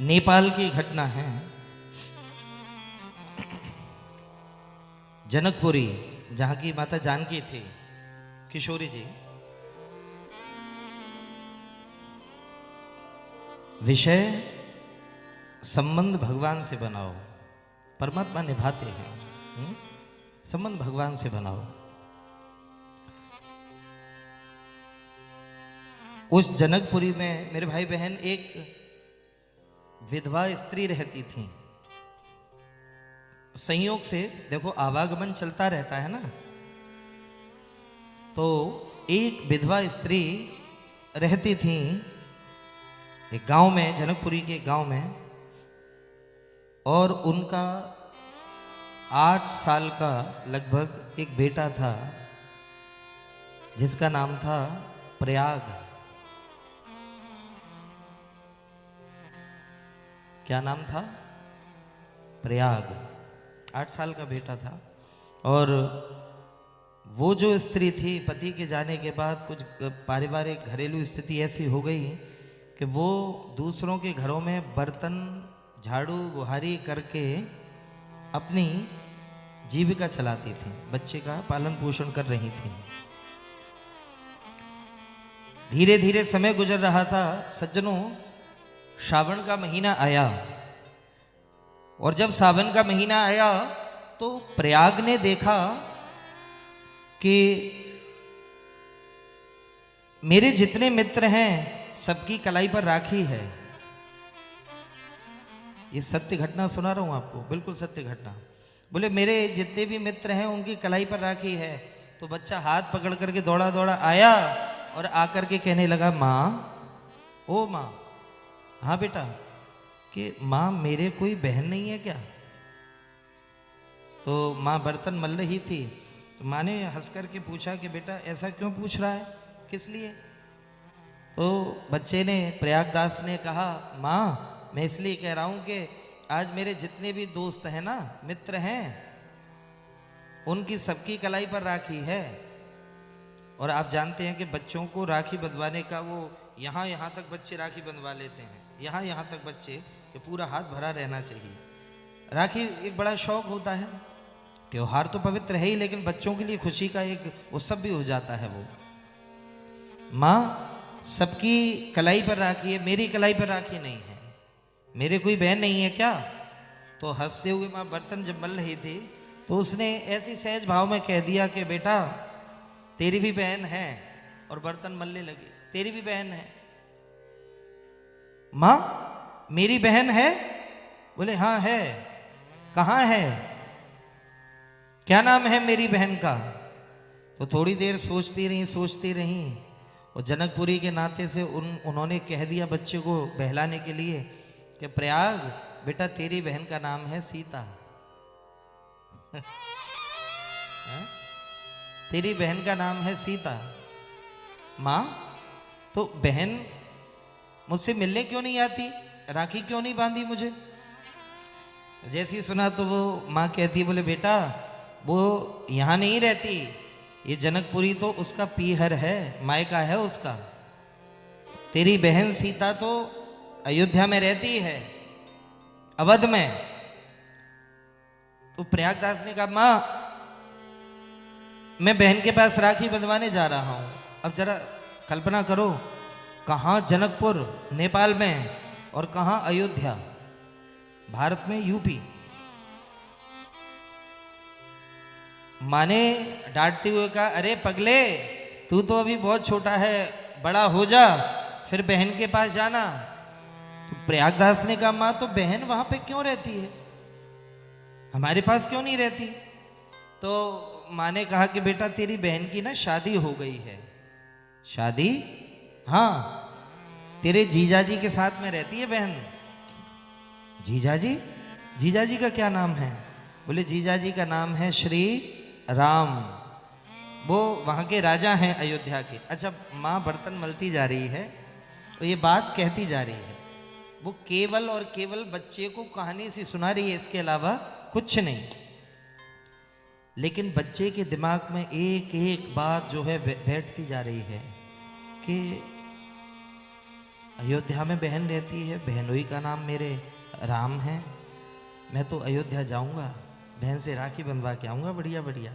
नेपाल की घटना है। जनकपुरी, जहां की माता जानकी थी, किशोरी जी। विषय संबंध भगवान से बनाओ, परमात्मा निभाते हैं। संबंध भगवान से बनाओ। उस जनकपुरी में मेरे भाई बहन एक विधवा स्त्री रहती थी। संयोग से देखो, आवागमन चलता रहता है ना, तो एक विधवा स्त्री रहती थी एक गांव में, जनकपुरी के गांव में, और उनका 8 साल का लगभग एक बेटा था जिसका नाम था प्रयाग। क्या नाम था? प्रयाग। 8 साल का बेटा था। और वो जो स्त्री थी, पति के जाने के बाद कुछ पारिवारिक घरेलू स्थिति ऐसी हो गई कि वो दूसरों के घरों में बर्तन झाड़ू बुहारी करके अपनी जीविका चलाती थी, बच्चे का पालन पोषण कर रही थी। धीरे धीरे समय गुजर रहा था। सज्जनों, श्रावण का महीना आया, और जब सावन का महीना आया तो प्रयाग ने देखा कि मेरे जितने मित्र हैं सबकी कलाई पर राखी है। ये सत्य घटना सुना रहा हूं आपको, बिल्कुल सत्य घटना। बोले मेरे जितने भी मित्र हैं उनकी कलाई पर राखी है। तो बच्चा हाथ पकड़ करके दौड़ा दौड़ा आया और आकर के कहने लगा, माँ, ओ माँ। हाँ बेटा। कि माँ, मेरे कोई बहन नहीं है क्या? तो माँ बर्तन मल रही थी। तो माँ ने हंस करके पूछा कि बेटा ऐसा क्यों पूछ रहा है, किस लिए? तो बच्चे ने, प्रयागदास ने कहा, माँ मैं इसलिए कह रहा हूँ कि आज मेरे जितने भी दोस्त हैं ना, मित्र हैं, उनकी सबकी कलाई पर राखी है। और आप जानते हैं कि बच्चों को राखी बंधवाने का वो यहाँ तक बच्चे राखी बंधवा लेते हैं, यहाँ तक बच्चे कि पूरा हाथ भरा रहना चाहिए। राखी एक बड़ा शौक होता है। त्योहार तो पवित्र है ही, लेकिन बच्चों के लिए खुशी का एक उत्सव भी हो जाता है वो। माँ, सबकी कलाई पर राखी है, मेरी कलाई पर राखी नहीं है, मेरे कोई बहन नहीं है क्या? तो हंसते हुए माँ बर्तन जब मल रही थी तो उसने ऐसी सहज भाव में कह दिया कि बेटा तेरी भी बहन है। और बर्तन मलने लगी, तेरी भी बहन है। माँ, मेरी बहन है? बोले हाँ है। कहाँ है? क्या नाम है मेरी बहन का? तो थोड़ी देर सोचती रही, और जनकपुरी के नाते से उन्होंने कह दिया बच्चे को बहलाने के लिए कि प्रयाग बेटा, तेरी बहन का नाम है सीता। तेरी बहन का नाम है सीता। माँ, तो बहन मुझसे मिलने क्यों नहीं आती, राखी क्यों नहीं बांधी मुझे? जैसे ही सुना तो वो माँ कहती, बोले बेटा वो यहाँ नहीं रहती, ये जनकपुरी तो उसका पीहर है, मायका है उसका। तेरी बहन सीता तो अयोध्या में रहती है, अवध में। तो प्रयागदास ने कहा, माँ मैं बहन के पास राखी बंधवाने जा रहा हूं। अब जरा कल्पना करो, कहाँ जनकपुर नेपाल में और कहाँ अयोध्या भारत में, यूपी। माँ ने डांटते हुए कहा, अरे पगले, तू तो अभी बहुत छोटा है, बड़ा हो जा फिर बहन के पास जाना। तो प्रयागदास ने कहा, माँ तो बहन वहां पे क्यों रहती है, हमारे पास क्यों नहीं रहती? तो माँ ने कहा कि बेटा तेरी बहन की ना शादी हो गई है। शादी? हाँ, तेरे जीजाजी के साथ में रहती है बहन। जीजाजी? जीजाजी का क्या नाम है? बोले जीजाजी का नाम है श्री राम, वो वहाँ के राजा हैं अयोध्या के। अच्छा, माँ बर्तन मलती जा रही है तो ये बात कहती जा रही है, वो केवल और केवल बच्चे को कहानी सी सुना रही है, इसके अलावा कुछ नहीं। लेकिन बच्चे के दिमाग में एक एक बात जो है बैठती जा रही है कि अयोध्या में बहन रहती है, बहनोई का नाम मेरे राम है, मैं तो अयोध्या जाऊंगा, बहन से राखी बंधवा के आऊंगा बढ़िया बढ़िया।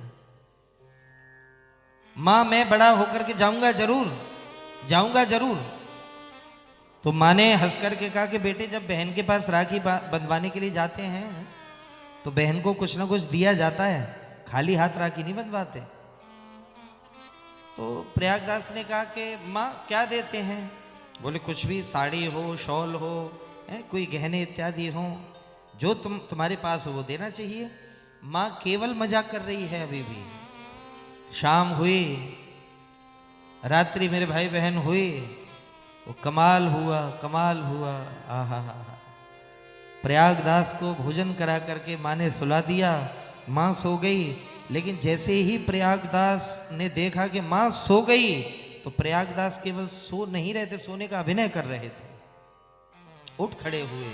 माँ मैं बड़ा होकर के जाऊंगा जरूर, जाऊंगा जरूर। तो माँ ने हंस करके कहा कि बेटे जब बहन के पास राखी बंधवाने के लिए जाते हैं तो बहन को कुछ ना कुछ दिया जाता है, खाली हाथ राखी नहीं बंधवाते। तो प्रयागदास ने कहा कि माँ क्या देते हैं? बोले कुछ भी, साड़ी हो, शॉल हो, कोई गहने इत्यादि हो, जो तुम्हारे पास हो वो देना चाहिए। माँ केवल मजाक कर रही है अभी भी। शाम हुई, रात्रि मेरे भाई बहन हुई, वो कमाल हुआ, कमाल हुआ। आहा हा हा। प्रयागदास को भोजन करा करके माँ ने सुला दिया, माँ सो गई। लेकिन जैसे ही प्रयागदास ने देखा कि माँ सो गई तो प्रयागदास केवल सो नहीं रहे थे, सोने का अभिनय कर रहे थे। उठ खड़े हुए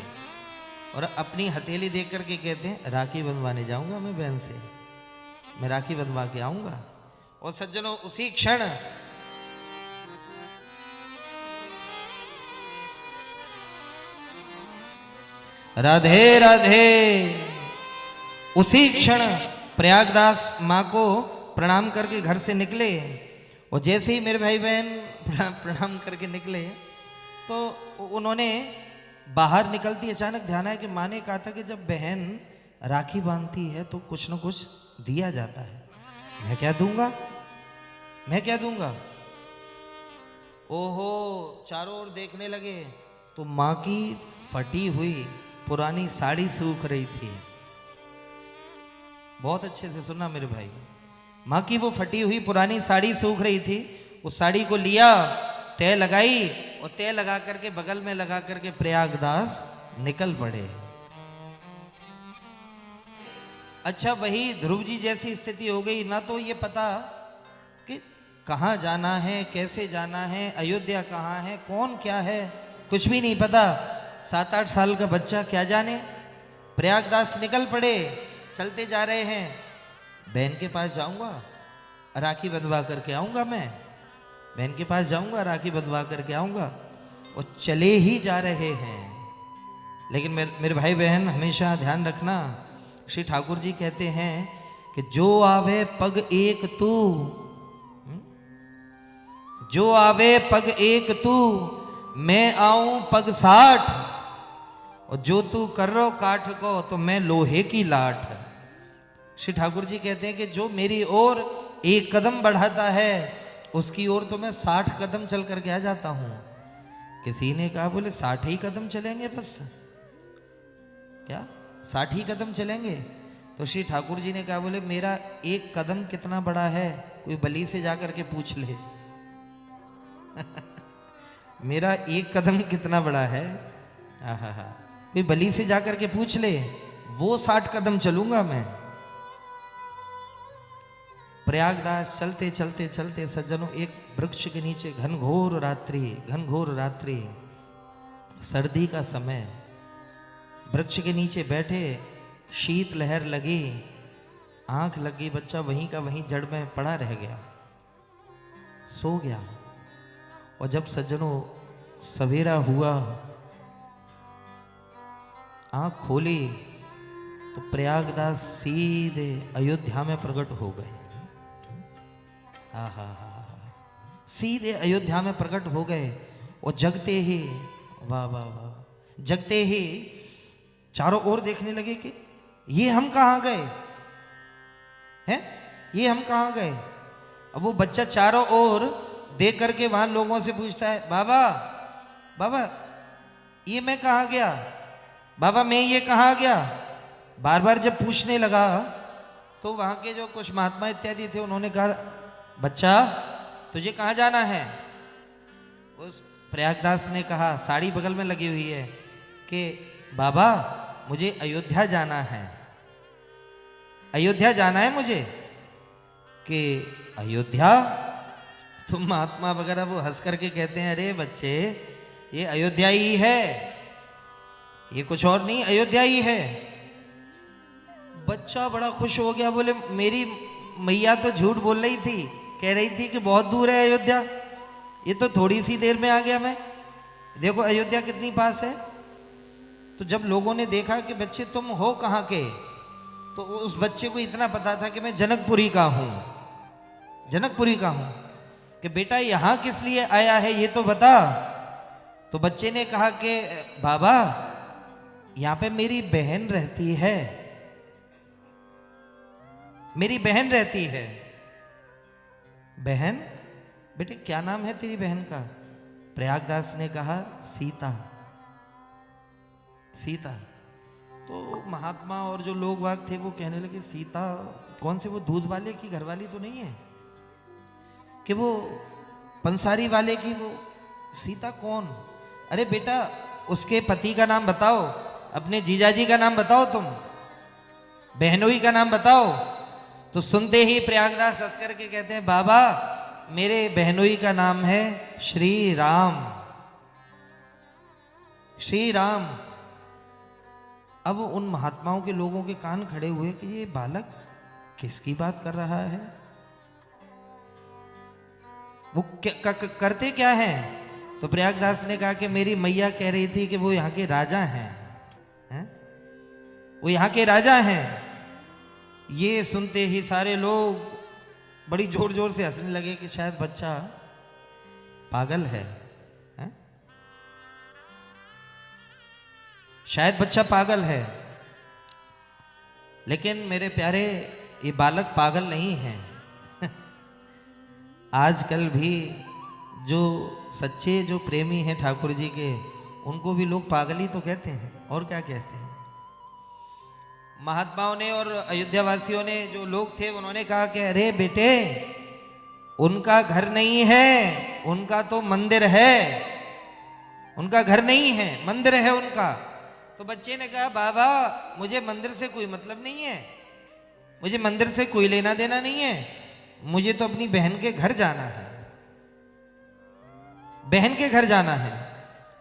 और अपनी हथेली देख करके कहते हैं राखी बंधवाने जाऊंगा मैं बहन से, मैं राखी बंधवा के आऊंगा। और सज्जनों उसी क्षण राधे राधे, उसी क्षण प्रयागदास माँ को प्रणाम करके घर से निकले। और जैसे ही मेरे भाई बहन प्रणाम करके निकले तो उन्होंने बाहर निकलती अचानक ध्यान आया कि माँ ने कहा था कि जब बहन राखी बांधती है तो कुछ न कुछ दिया जाता है। मैं क्या दूंगा, मैं क्या दूंगा? ओहो, चारों ओर देखने लगे तो माँ की फटी हुई पुरानी साड़ी सूख रही थी। बहुत अच्छे से सुनना मेरे भाई, माँ की वो फटी हुई पुरानी साड़ी सूख रही थी। उस साड़ी को लिया, तय लगाई और तय लगा करके बगल में लगा करके प्रयागदास निकल पड़े। अच्छा, वही ध्रुव जी जैसी स्थिति हो गई, ना तो ये पता कि कहाँ जाना है, कैसे जाना है, अयोध्या कहाँ है, कौन क्या है, कुछ भी नहीं पता। 7-8 साल का बच्चा क्या जाने। प्रयागदास निकल पड़े, चलते जा रहे हैं। बहन के पास जाऊंगा, राखी बंधवा करके आऊंगा, मैं बहन के पास जाऊंगा, राखी बंधवा करके आऊंगा। और चले ही जा रहे हैं। लेकिन मेरे भाई बहन हमेशा ध्यान रखना, श्री ठाकुर जी कहते हैं कि जो आवे पग एक तू, जो आवे पग एक तू, मैं आऊं पग 60, और जो तू कर रो काठ को तो मैं लोहे की लाठ। श्री ठाकुर जी कहते हैं कि जो मेरी ओर एक कदम बढ़ाता है उसकी ओर तो मैं 60 कदम चल करके आ जाता हूं। किसी ने कहा बोले 60 ही कदम चलेंगे बस, क्या 60 ही कदम चलेंगे? तो श्री ठाकुर जी ने कहा बोले मेरा एक कदम कितना बड़ा है, कोई बलि से जाकर के पूछ ले। मेरा एक कदम कितना बड़ा है, आहा, कोई बलि से जाकर के पूछ ले, वो 60 कदम चलूंगा मैं। प्रयागदास चलते चलते चलते सज्जनों एक वृक्ष के नीचे, घनघोर रात्रि, घनघोर रात्रि, सर्दी का समय, वृक्ष के नीचे बैठे, शीत लहर लगी, आंख लगी, बच्चा वहीं का वहीं जड़ में पड़ा रह गया, सो गया। और जब सज्जनों सवेरा हुआ, आंख खोली तो प्रयागदास सीधे अयोध्या में प्रकट हो गए। आहा, सीधे अयोध्या में प्रकट हो गए। और जगते ही, वाह वाह वाह, जगते ही चारों ओर देखने लगे कि ये हम कहाँ गए हैं, ये हम कहाँ गए। अब वो बच्चा चारों ओर देख करके वहां लोगों से पूछता है, बाबा बाबा ये मैं कहाँ गया, बाबा मैं ये कहाँ गया। बार बार जब पूछने लगा तो वहां के जो कुछ महात्मा इत्यादि थे उन्होंने कहा, बच्चा तुझे कहाँ जाना है। उस प्रयागदास ने कहा, साड़ी बगल में लगी हुई है, कि बाबा मुझे अयोध्या जाना है, अयोध्या जाना है मुझे। कि अयोध्या? तुम महात्मा वगैरह वो हंस करके कहते हैं, अरे बच्चे ये अयोध्या ही है, ये कुछ और नहीं, अयोध्या ही है। बच्चा बड़ा खुश हो गया, बोले मेरी मैया तो झूठ बोल रही थी, कह रही थी कि बहुत दूर है अयोध्या, ये तो थोड़ी सी देर में आ गया मैं, देखो अयोध्या कितनी पास है। तो जब लोगों ने देखा कि बच्चे तुम हो कहाँ के, तो उस बच्चे को इतना पता था कि मैं जनकपुरी का हूँ, जनकपुरी का हूँ, कि बेटा यहाँ किस लिए आया है ये तो बता। तो बच्चे ने कहा कि बाबा यहाँ पे मेरी बहन रहती है, मेरी बहन रहती है। बहन? बेटे क्या नाम है तेरी बहन का? प्रयागदास ने कहा सीता, सीता। तो महात्मा और जो लोग वाग थे वो कहने लगे सीता कौन से, वो दूध वाले की घरवाली तो नहीं है कि वो पंसारी वाले की, वो सीता कौन? अरे बेटा उसके पति का नाम बताओ, अपने जीजाजी का नाम बताओ, तुम बहनोई का नाम बताओ। तो सुनते ही प्रयागदास हंस करके कहते हैं बाबा मेरे बहनोई का नाम है श्री राम, श्री राम। अब उन महात्माओं के लोगों के कान खड़े हुए कि ये बालक किसकी बात कर रहा है, वो करते क्या है? तो प्रयागदास ने कहा कि मेरी मैया कह रही थी कि वो यहाँ के राजा हैं, वो यहाँ के राजा हैं। ये सुनते ही सारे लोग बड़ी जोर जोर से हंसने लगे कि शायद बच्चा पागल है, शायद बच्चा पागल है। लेकिन मेरे प्यारे ये बालक पागल नहीं है। आजकल भी जो सच्चे जो प्रेमी हैं ठाकुर जी के, उनको भी लोग पागल ही तो कहते हैं, और क्या कहते हैं। महात्माओं ने और अयोध्या वासियों ने जो लोग थे उन्होंने कहा कि अरे बेटे उनका घर नहीं है, उनका तो मंदिर है, उनका घर नहीं है मंदिर है उनका। तो बच्चे ने कहा बाबा मुझे मंदिर से कोई मतलब नहीं है, मुझे मंदिर से कोई लेना देना नहीं है, मुझे तो अपनी बहन के घर जाना है, बहन के घर जाना है।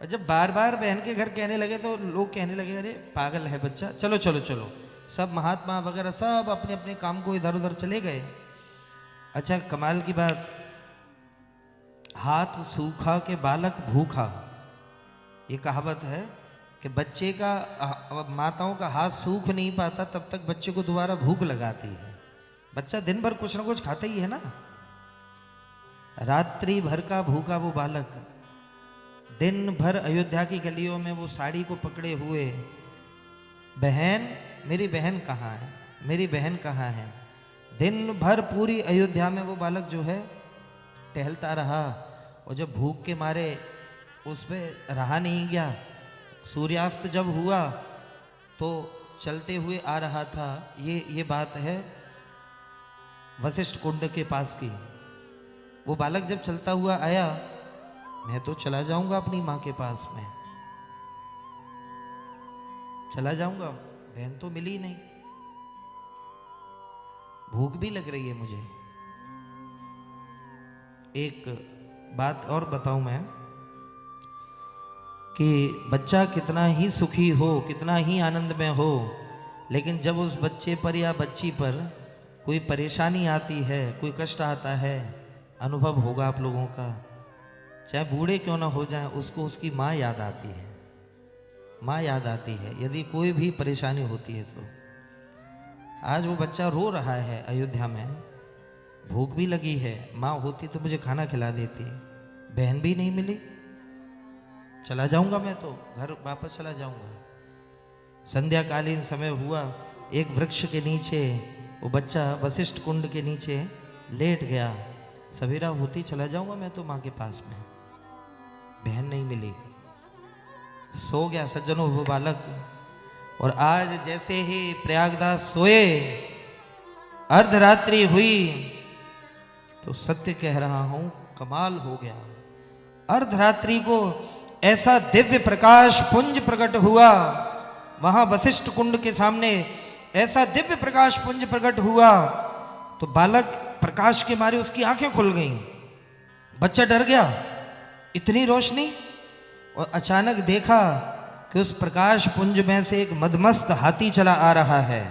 और जब बार बार बहन के घर कहने लगे तो लोग कहने लगे अरे पागल है बच्चा, चलो चलो चलो। सब महात्मा वगैरह सब अपने अपने काम को इधर उधर चले गए। अच्छा कमाल की बात, हाथ सूखा के बालक भूखा, ये कहावत है कि बच्चे का माताओं का हाथ सूख नहीं पाता तब तक बच्चे को दोबारा भूख लगाती है। बच्चा दिन भर कुछ ना कुछ खाता ही है ना। रात्रि भर का भूखा वो बालक दिन भर अयोध्या की गलियों में वो साड़ी को पकड़े हुए, बहन मेरी बहन कहाँ है, मेरी बहन कहाँ है। दिन भर पूरी अयोध्या में वो बालक जो है टहलता रहा, और जब भूख के मारे उस पर रहा नहीं गया, सूर्यास्त जब हुआ तो चलते हुए आ रहा था। ये बात है वशिष्ठ कुंड के पास की। वो बालक जब चलता हुआ आया, मैं तो चला जाऊंगा अपनी माँ के पास में, चला जाऊंगा, बहन तो मिली नहीं, भूख भी लग रही है मुझे। एक बात और बताऊं मैं कि बच्चा कितना ही सुखी हो, कितना ही आनंद में हो, लेकिन जब उस बच्चे पर या बच्ची पर कोई परेशानी आती है, कोई कष्ट आता है, अनुभव होगा आप लोगों का, चाहे बूढ़े क्यों ना हो जाएं, उसको उसकी माँ याद आती है, माँ याद आती है यदि कोई भी परेशानी होती है तो। आज वो बच्चा रो रहा है अयोध्या में, भूख भी लगी है, माँ होती तो मुझे खाना खिला देती, बहन भी नहीं मिली, चला जाऊंगा मैं तो घर वापस चला जाऊंगा। संध्याकालीन समय हुआ, एक वृक्ष के नीचे वो बच्चा वशिष्ठ कुंड के नीचे लेट गया। सवेरा होती चला जाऊंगा मैं तो माँ के पास में, बहन नहीं मिली, सो गया सज्जनों वो बालक। और आज जैसे ही प्रयागदास सोए, अर्धरात्रि हुई, तो सत्य कह रहा हूं कमाल हो गया। अर्धरात्रि को ऐसा दिव्य प्रकाश पुंज प्रकट हुआ, वहां वशिष्ठ कुंड के सामने ऐसा दिव्य प्रकाश पुंज प्रकट हुआ, तो बालक प्रकाश के मारे उसकी आंखें खुल गईं। बच्चा डर गया, इतनी रोशनी, और अचानक देखा कि उस प्रकाश पुंज में से एक मदमस्त हाथी चला आ रहा है,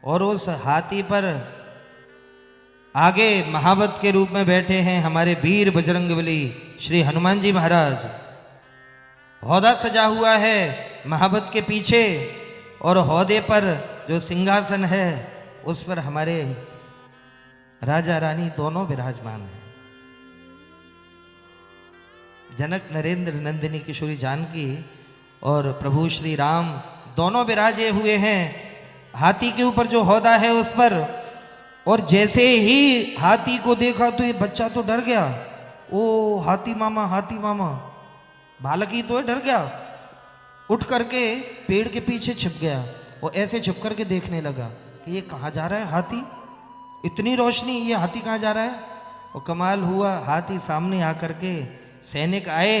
और उस हाथी पर आगे महावत के रूप में बैठे हैं हमारे वीर बजरंगबली श्री हनुमान जी महाराज। हौदा सजा हुआ है महाबत के पीछे, और हौदे पर जो सिंहासन है उस पर हमारे राजा रानी दोनों विराजमान हैं। जनक नरेंद्र नंदिनी किशोरी जानकी और प्रभु श्री राम दोनों विराजे हुए हैं हाथी के ऊपर जो हौदा है उस पर। और जैसे ही हाथी को देखा तो ये बच्चा तो डर गया, ओ हाथी मामा, बालक ही तो है, डर गया, उठ करके पेड़ के पीछे छिप गया और ऐसे छिप करके देखने लगा कि ये कहाँ जा रहा है हाथी, इतनी रोशनी, ये हाथी कहाँ जा रहा है। और कमाल हुआ, हाथी सामने आकर के सैनिक आए,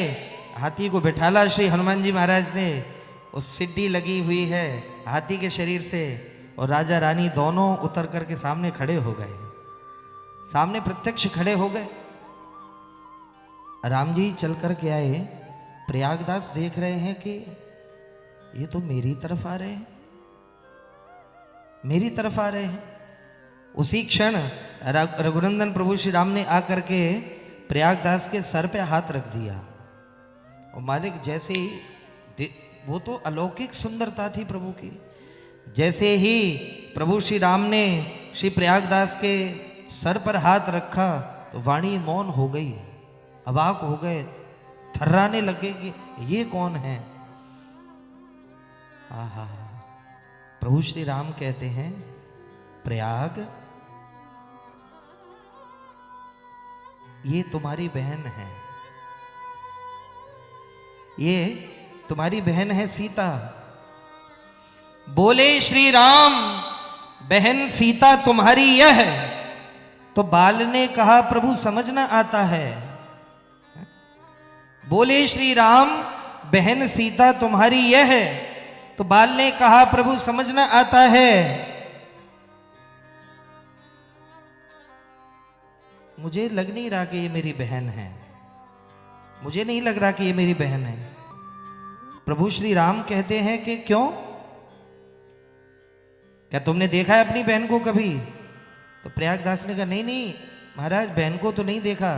हाथी को बिठाला श्री हनुमान जी महाराज ने, उस सिड्डी लगी हुई है हाथी के शरीर से, और राजा रानी दोनों उतर करके सामने खड़े हो गए, सामने प्रत्यक्ष खड़े हो गए। राम जी चल करके आए, प्रयागदास देख रहे हैं कि ये तो मेरी तरफ आ रहे हैं, मेरी तरफ आ रहे हैं। उसी क्षण रघुनंदन प्रभु श्री राम ने आकर के प्रयागदास के सर पे हाथ रख दिया, और मालिक जैसे ही, वो तो अलौकिक सुंदरता थी प्रभु की, जैसे ही प्रभु श्री राम ने श्री प्रयागदास के सर पर हाथ रखा तो वाणी मौन हो गई, अवाक हो गए, थर्राने लगे कि ये कौन है। आहा, प्रभु श्री राम कहते हैं, प्रयाग ये तुम्हारी बहन है, ये तुम्हारी बहन है सीता। बोले श्री राम, बहन सीता तुम्हारी यह है। तो बाल ने कहा, प्रभु समझ ना आता है। बोले श्री राम, बहन सीता तुम्हारी यह है। तो बाल ने कहा, प्रभु समझ ना आता है। मुझे लग नहीं रहा कि ये मेरी बहन है, मुझे नहीं लग रहा कि ये मेरी बहन है। प्रभु श्री राम कहते हैं कि क्यों, क्या तुमने देखा है अपनी बहन को कभी? तो प्रयागदास ने कहा, नहीं नहीं महाराज, बहन को तो नहीं देखा,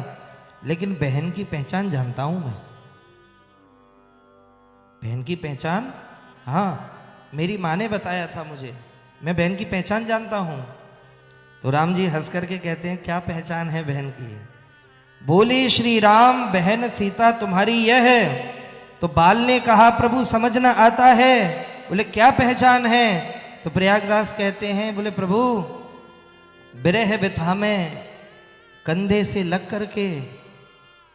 लेकिन बहन की पहचान जानता हूं मैं, बहन की पहचान, हाँ मेरी माँ ने बताया था मुझे, मैं बहन की पहचान जानता हूं। तो राम जी हंस करके कहते हैं, क्या पहचान है बहन की? बोले श्री राम, बहन सीता तुम्हारी यह है। तो बाल ने कहा, प्रभु समझना आता है। बोले क्या पहचान है? तो प्रयागदास कहते हैं, बोले प्रभु बिरह बिथा में कंधे से लग करके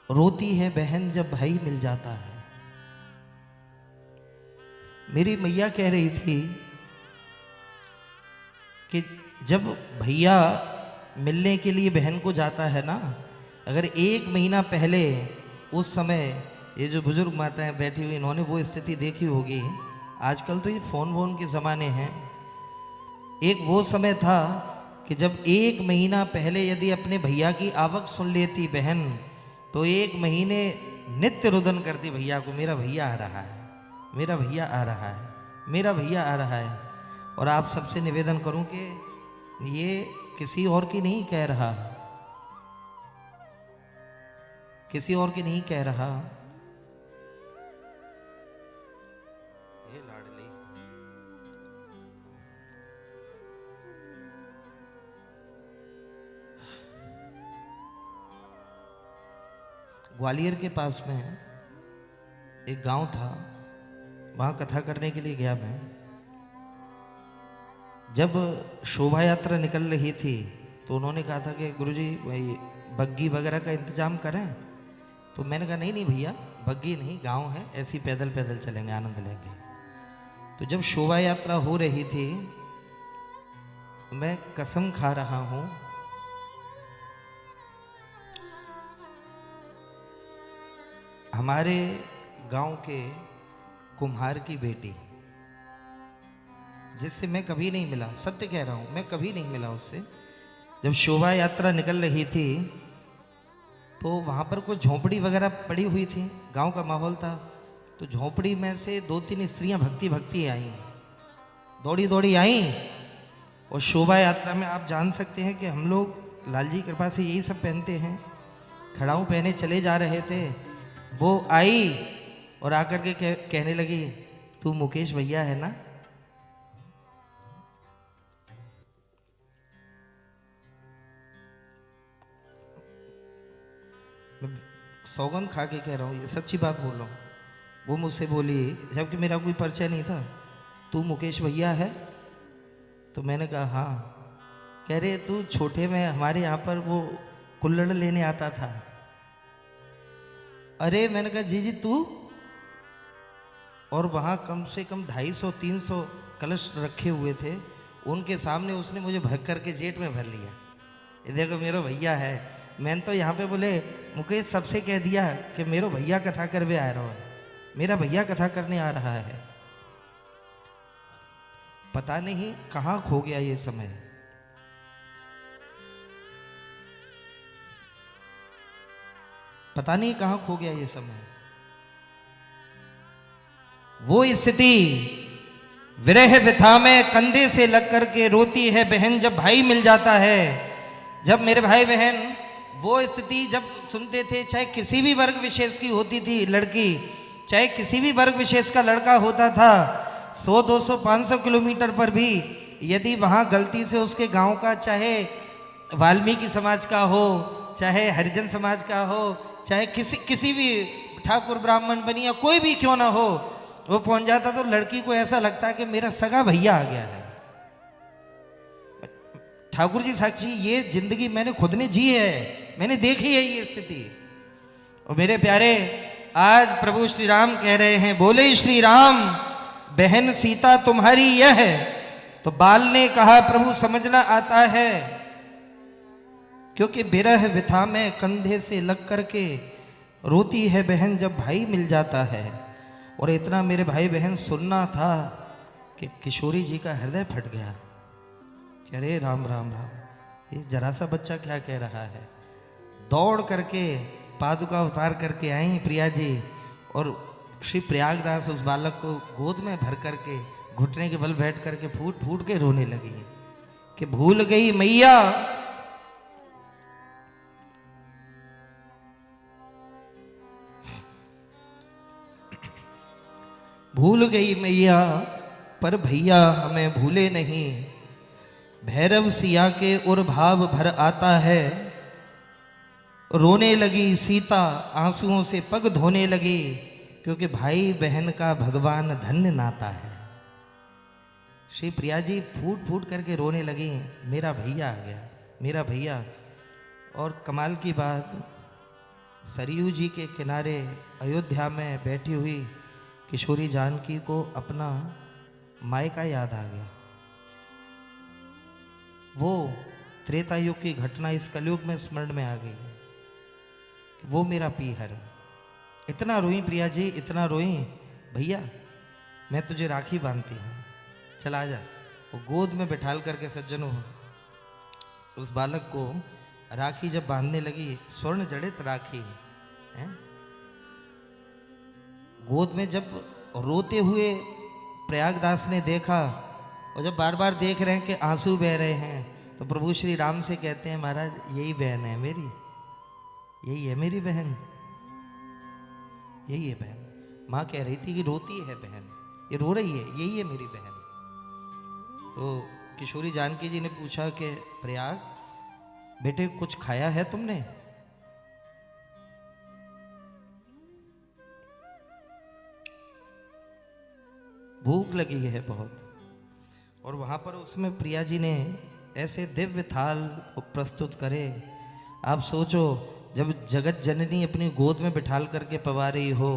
रोती है बहन जब भाई मिल जाता है। मेरी मैया कह रही थी कि जब भैया मिलने के लिए बहन को जाता है ना, अगर 1 महीना पहले, उस समय ये जो बुजुर्ग माताएं बैठी हुई, इन्होंने वो स्थिति देखी होगी। आजकल तो ये फोन वोन के ज़माने हैं, एक वो समय था कि जब 1 महीना पहले यदि अपने भैया की आवक सुन लेती बहन, तो 1 महीने नित्य रुदन करती भैया को, मेरा भैया आ रहा है, मेरा भैया आ रहा है, मेरा भैया आ रहा है। और आप सबसे निवेदन करूं कि ये किसी और की नहीं कह रहा, किसी और की नहीं कह रहा, ये लाडली ग्वालियर के पास में एक गांव था, वहां कथा करने के लिए गया मैं। जब शोभा यात्रा निकल रही थी तो उन्होंने कहा था कि गुरुजी भाई बग्गी वगैरह का इंतजाम करें। तो मैंने कहा नहीं नहीं भैया, बग्गी नहीं, गांव है, ऐसी पैदल पैदल चलेंगे, आनंद लेंगे। तो जब शोभा यात्रा हो रही थी, मैं कसम खा रहा हूं, हमारे गांव के कुम्हार की बेटी, जिससे मैं कभी नहीं मिला, सत्य कह रहा हूं, मैं कभी नहीं मिला उससे। जब शोभा यात्रा निकल रही थी तो वहाँ पर कुछ झोंपड़ी वगैरह पड़ी हुई थी, गांव का माहौल था। तो झोंपड़ी में से 2-3 स्त्रियां भक्ति भक्ति आई, दौड़ी दौड़ी आई। और शोभा यात्रा में आप जान सकते हैं कि हम लोग लाल जी कृपा से यही सब पहनते हैं, खड़ाऊ पहने चले जा रहे थे। वो आई और आकर के कहने लगी, तू मुकेश भैया है ना? सौगंध खा के कह रहा हूँ, ये सच्ची बात बोल रहा हूँ। वो मुझसे बोली, जबकि मेरा कोई परिचय नहीं था, तू मुकेश भैया है? तो मैंने कहा हाँ। कह रहे तू छोटे में हमारे यहाँ पर वो कुल्हड़ लेने आता था। अरे मैंने कहा जी जी तू? और वहाँ कम से कम 250-300 कलश रखे हुए थे, उनके सामने उसने मुझे भग करके जेट में भर लिया। ये देखो मेरा भैया है। मैंने तो यहाँ पे बोले मुकेश सबसे कह दिया कि मेरा भैया कथा करवे आ रहा है, मेरा भैया कथा करने आ रहा है। पता नहीं कहाँ खो गया ये समय। पता नहीं कहाँ खो गया ये समय। वो स्थिति विरह व्यथा में कंधे से लग करके रोती है बहन जब भाई मिल जाता है। जब मेरे भाई बहन वो स्थिति जब सुनते थे, चाहे किसी भी वर्ग विशेष की होती थी लड़की, चाहे किसी भी वर्ग विशेष का लड़का होता था, 100, 200, 500 किलोमीटर पर भी यदि वहाँ गलती से उसके गांव का, चाहे वाल्मीकि समाज का हो, चाहे हरिजन समाज का हो, चाहे किसी भी ठाकुर ब्राह्मण बनिया कोई भी क्यों ना हो, वो पहुंच जाता तो लड़की को ऐसा लगता है कि मेरा सगा भैया आ गया है। ठाकुर जी साक्षी, ये जिंदगी मैंने खुद ने जी है, मैंने देखी है ये स्थिति। और मेरे प्यारे, आज प्रभु श्री राम कह रहे हैं, बोले श्री राम बहन सीता तुम्हारी यह है। तो बाल ने कहा प्रभु समझना आता है, क्योंकि बिरह व्यथा में कंधे से लग करके रोती है बहन जब भाई मिल जाता है। और इतना मेरे भाई बहन सुनना था कि किशोरी जी का हृदय फट गया। कह रहे राम राम राम, ये जरा सा बच्चा क्या कह रहा है। दौड़ करके पादुका उतार करके आई प्रिया जी, और श्री प्रयागदास उस बालक को गोद में भर करके घुटने के बल बैठ करके फूट फूट के रोने लगी कि भूल गई मैया भूल गई मैया पर भैया हमें भूले नहीं। भैरव सिया के उर भाव भर आता है। रोने लगी सीता आंसुओं से पग धोने लगी, क्योंकि भाई बहन का भगवान धन्य नाता है। श्री प्रिया जी फूट फूट करके रोने लगी, मेरा भैया आ गया, मेरा भैया। और कमाल की बात, सरयू जी के किनारे अयोध्या में बैठी हुई किशोरी जानकी को अपना मायका याद आ गया। वो त्रेता युग की घटना इस कलयुग में स्मरण में आ गई। वो मेरा पीहर। इतना रोई प्रिया जी, इतना रोई, भैया मैं तुझे राखी बांधती हूँ, चला जा। वो गोद में बैठाल करके सज्जनों उस बालक को राखी जब बांधने लगी, स्वर्ण जड़ित राखी है, गोद में जब रोते हुए प्रयागदास ने देखा, और जब बार बार देख रहे हैं कि आंसू बह रहे हैं, तो प्रभु श्री राम से कहते हैं महाराज यही बहन है मेरी, यही है मेरी बहन, यही है बहन। माँ कह रही थी कि रोती है बहन, ये रो रही है, यही है मेरी बहन। तो किशोरी जानकी जी ने पूछा कि प्रयाग बेटे कुछ खाया है तुमने? भूख लगी है बहुत। और वहां पर उसमें प्रिया जी ने ऐसे दिव्य थाल प्रस्तुत करे। आप सोचो, जब जगत जननी अपनी गोद में बिठाल करके पवा रही हो,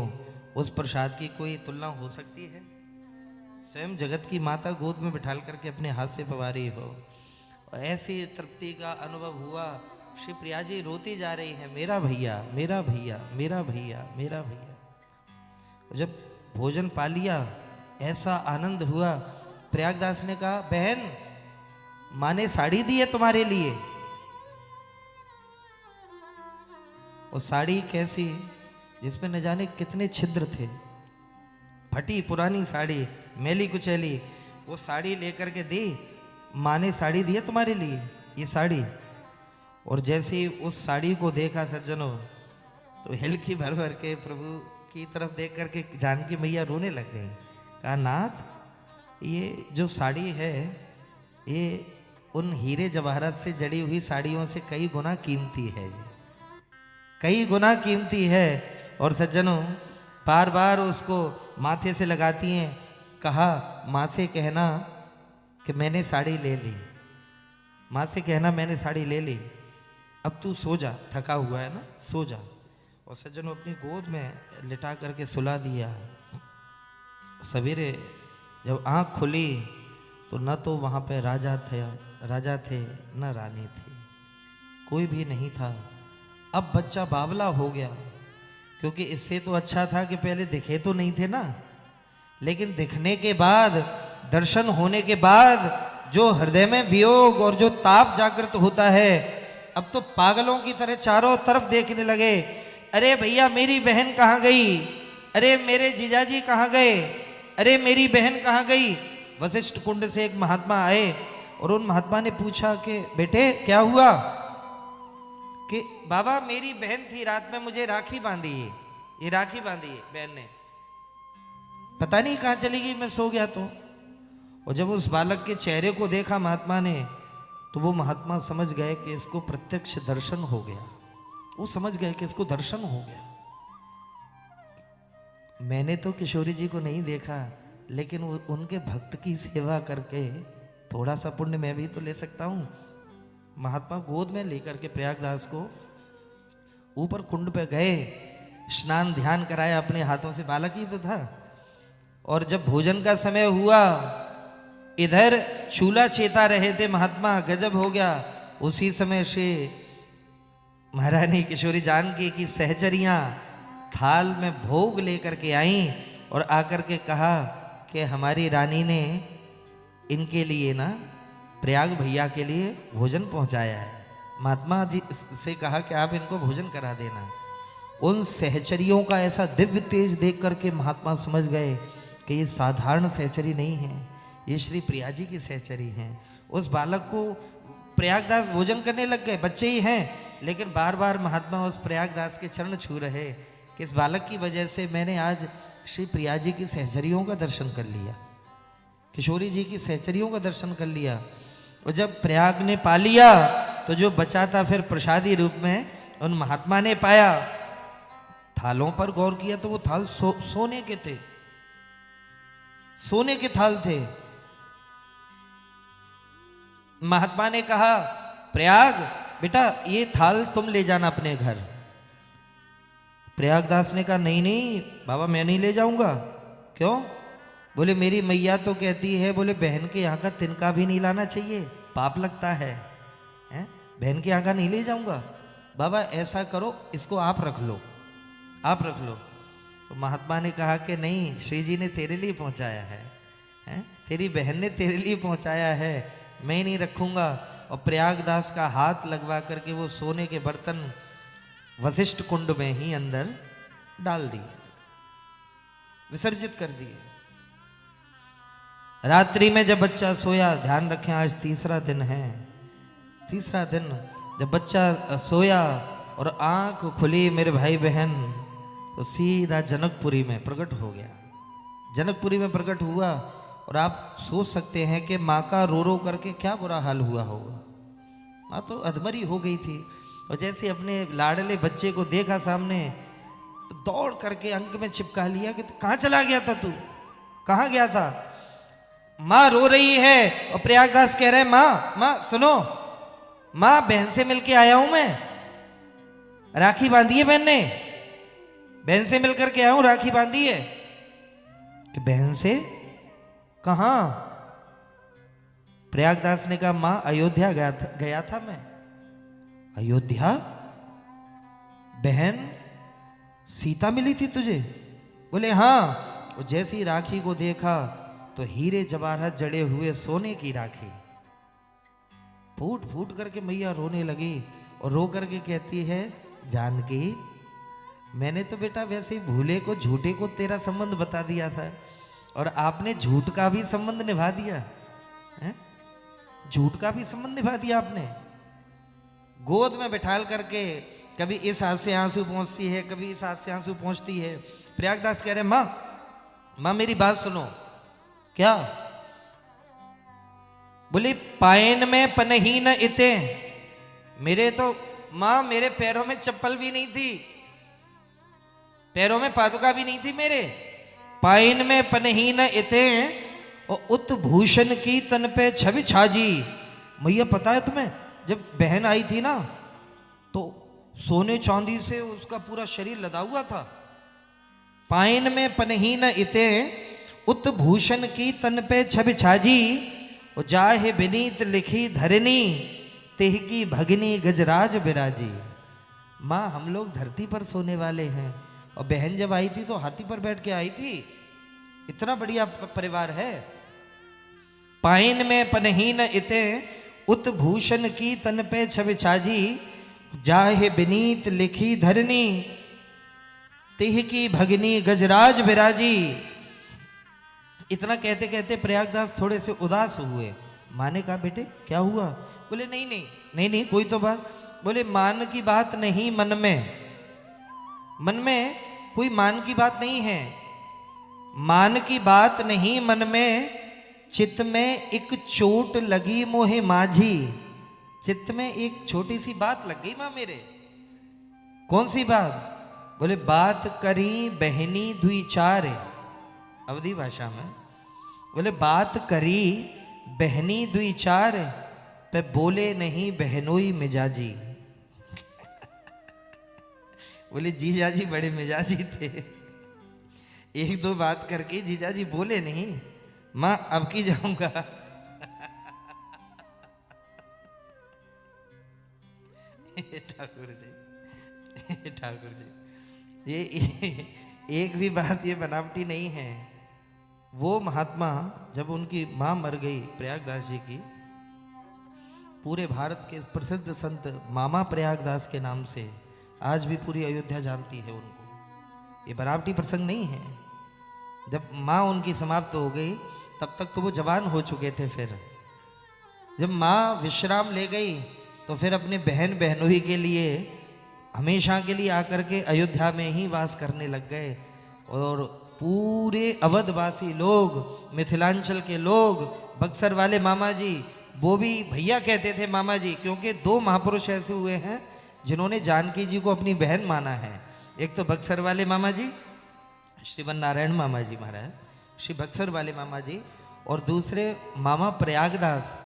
उस प्रसाद की कोई तुलना हो सकती है? स्वयं जगत की माता गोद में बिठाल करके अपने हाथ से पवा रही हो। ऐसी तृप्ति का अनुभव हुआ। श्री प्रिया जी रोती जा रही है, मेरा भैया, मेरा भैया, मेरा भैया, मेरा भैया। जब भोजन पा लिया, ऐसा आनंद हुआ। प्रयागदास ने कहा, बहन माँ ने साड़ी दी है तुम्हारे लिए। और साड़ी कैसी, जिसमें न जाने कितने छिद्र थे, फटी पुरानी साड़ी, मैली कुचैली। वो साड़ी लेकर के दी, माँ ने साड़ी दी है तुम्हारे लिए, ये साड़ी। और जैसे उस साड़ी को देखा सज्जनों, तो हिलकी भर भर के प्रभु की तरफ देख करके जानकी मैया रोने लग गई। कहा नाथ, ये जो साड़ी है ये उन हीरे जवाहरात से जड़ी हुई साड़ियों से कई गुना कीमती है, कई गुना कीमती है। और सज्जनों बार बार उसको माथे से लगाती हैं। कहा माँ से कहना कि मैंने साड़ी ले ली, माँ से कहना मैंने साड़ी ले ली, अब तू सो जा, थका हुआ है ना, सो जा। और सज्जनों अपनी गोद में लिटा करके सुला दिया। सवेरे जब आँख खुली तो न तो वहाँ पे राजा थे न रानी थी, कोई भी नहीं था। अब बच्चा बावला हो गया, क्योंकि इससे तो अच्छा था कि पहले दिखे तो नहीं थे ना, लेकिन दिखने के बाद, दर्शन होने के बाद जो हृदय में वियोग और जो ताप जागृत होता है, अब तो पागलों की तरह चारों तरफ देखने लगे। अरे भैया मेरी बहन कहाँ गई, अरे मेरे जीजाजी कहाँ गए, अरे मेरी बहन कहाँ गई। वशिष्ठ कुंड से एक महात्मा आए और उन महात्मा ने पूछा कि बेटे क्या हुआ। कि बाबा मेरी बहन थी, रात में मुझे राखी बांधी है, ये राखी बांधी है बहन ने, पता नहीं कहाँ चली गई, मैं सो गया तो। और जब उस बालक के चेहरे को देखा महात्मा ने, तो वो महात्मा समझ गए कि इसको प्रत्यक्ष दर्शन हो गया। वो समझ गए कि इसको दर्शन हो गया। मैंने तो किशोरी जी को नहीं देखा, लेकिन वो उनके भक्त की सेवा करके थोड़ा सा पुण्य मैं भी तो ले सकता हूँ। महात्मा गोद में लेकर के प्रयागदास को ऊपर कुंड पे गए, स्नान ध्यान कराया अपने हाथों से, बालक ही तो था। और जब भोजन का समय हुआ, इधर चूल्हा चेता रहे थे महात्मा, गजब हो गया। उसी समय से महारानी किशोरी जानकी की सहचरियां थाल में भोग लेकर के आईं और आकर के कहा कि हमारी रानी ने इनके लिए ना, प्रयाग भैया के लिए भोजन पहुंचाया है। महात्मा जी से कहा कि आप इनको भोजन करा देना। उन सहचरियों का ऐसा दिव्य तेज देख करके महात्मा समझ गए कि ये साधारण सहचरी नहीं है, ये श्री प्रिया जी की सहचरी हैं। उस बालक को प्रयागदास भोजन करने लग गए, बच्चे ही हैं, लेकिन बार बार महात्मा उस प्रयागदास के चरण छू रहे कि इस बालक की वजह से मैंने आज श्री प्रिया जी की सहचरियों का दर्शन कर लिया, किशोरी जी की सहचरियों का दर्शन कर लिया। और जब प्रयाग ने पा लिया तो जो बचा था फिर प्रसादी रूप में उन महात्मा ने पाया। थालों पर गौर किया तो वो थाल सोने के थे, सोने के थाल थे। महात्मा ने कहा प्रयाग बेटा ये थाल तुम ले जाना अपने घर। प्रयागदास ने कहा नहीं नहीं बाबा मैं नहीं ले जाऊंगा। क्यों? बोले मेरी मैया तो कहती है, बोले बहन के यहाँ का तिनका भी नहीं लाना चाहिए, पाप लगता है, हैं? बहन के यहाँ का नहीं ले जाऊंगा। बाबा ऐसा करो इसको आप रख लो, आप रख लो। तो महात्मा ने कहा कि नहीं, श्री जी ने तेरे लिए पहुंचाया है, हैं? तेरी बहन ने तेरे लिए पहुंचाया है, मैं नहीं रखूंगा। और प्रयागदास का हाथ लगवा करके वो सोने के बर्तन वशिष्ठ कुंड में ही अंदर डाल दिए, विसर्जित कर दिए। रात्रि में जब बच्चा सोया, ध्यान रखें आज तीसरा दिन है, तीसरा दिन जब बच्चा सोया और आंख खुली मेरे भाई बहन, तो सीधा जनकपुरी में प्रकट हो गया। जनकपुरी में प्रकट हुआ और आप सोच सकते हैं कि माँ का रो रो करके क्या बुरा हाल हुआ होगा। माँ तो अधमरी हो गई थी और जैसे अपने लाडले बच्चे को देखा सामने तो दौड़ करके अंक में चिपका लिया कि कहाँ चला गया था तू, कहाँ गया था। माँ रो रही है और प्रयागदास कह रहे हैं माँ माँ सुनो, माँ बहन से मिलके आया हूं मैं, राखी बांधी है बहन ने, बहन से मिलकर के आया हूं, राखी बांधी है। कि बहन से कहां? प्रयागदास ने कहा मां अयोध्या गया था मैं। अयोध्या? बहन सीता मिली थी तुझे? बोले हाँ। और जैसी राखी को देखा तो हीरे जवाहरात जड़े हुए सोने की राखी। फूट फूट करके मैया रोने लगी और रो करके कहती है जानकी मैंने तो बेटा वैसे ही भूले को झूठे को तेरा संबंध बता दिया था और आपने झूठ का भी संबंध निभा दिया है? झूठ का भी संबंध निभा दिया आपने। गोद में बिठाल करके कभी इस हाथ से आंसू पहुंचती है, कभी इस हाथ से आंसू पहुंचती है, प्रयागदास कह रहे माँ, माँ मेरी बात सुनो। क्या? बोले पायन में पनही न इते। मेरे तो माँ, मेरे पैरों में चप्पल भी नहीं थी, पैरों में पादुका भी नहीं थी मेरे। पायन में पनही न इते और उत भूषण की तन पे छवि छाजी। मैया पता है तुम्हें, जब बहन आई थी ना तो सोने चांदी से उसका पूरा शरीर लदा हुआ था। पायन में पनही न इते उत भूषण की तन पे छवि छाजी। और जाहे विनीत लिखी धरनी तेह की भगनी गजराज बिराजी। माँ हम लोग धरती पर सोने वाले हैं, और बहन जब आई थी तो हाथी पर बैठ के आई थी। इतना बढ़िया परिवार है। पायन में पनही न इते उत भूषण की तन पे छवि छाजी। जाहे विनीत लिखी धरनी तिह की भगनी गजराज बिराजी। इतना कहते कहते प्रयागदास थोड़े से उदास हुए। माँ ने कहा बेटे क्या हुआ? बोले नहीं नहीं नहीं नहीं कोई तो बात। बोले मान की बात नहीं मन में, मन में कोई मान की बात नहीं है। मान की बात नहीं मन में, चित्त में एक चोट लगी मोहे माझी। चित्त में एक छोटी सी बात लग गई माँ मेरे। कौन सी बात? बोले बात करी बहनी दुई चार, अवधी भाषा में। बोले बात करी बहनी दुई चार, पे बोले नहीं बहनोई मिजाजी। बोले जीजाजी बड़े मिजाजी थे, एक दो बात करके जीजाजी बोले नहीं। माँ अब की जाऊंगा। ठाकुर जी, ठाकुर जी, ये एक भी बात ये बनावटी नहीं है। वो महात्मा जब उनकी माँ मर गई प्रयागदास जी की, पूरे भारत के प्रसिद्ध संत मामा प्रयागदास के नाम से आज भी पूरी अयोध्या जानती है उनको। ये बनावटी प्रसंग नहीं है। जब माँ उनकी समाप्त हो गई तब तक तो वो जवान हो चुके थे। फिर जब माँ विश्राम ले गई तो फिर अपने बहन बहनोई के लिए हमेशा के लिए आकर के अयोध्या में ही वास करने लग गए। और पूरे अवधवासी लोग, मिथिलांचल के लोग, बक्सर वाले मामा जी, वो भी भैया कहते थे मामा जी, क्योंकि दो महापुरुष ऐसे हुए हैं जिन्होंने जानकी जी को अपनी बहन माना है। एक तो बक्सर वाले मामा जी श्रीवन नारायण मामा जी महाराज, श्री बक्सर वाले मामा जी, और दूसरे मामा प्रयागदास।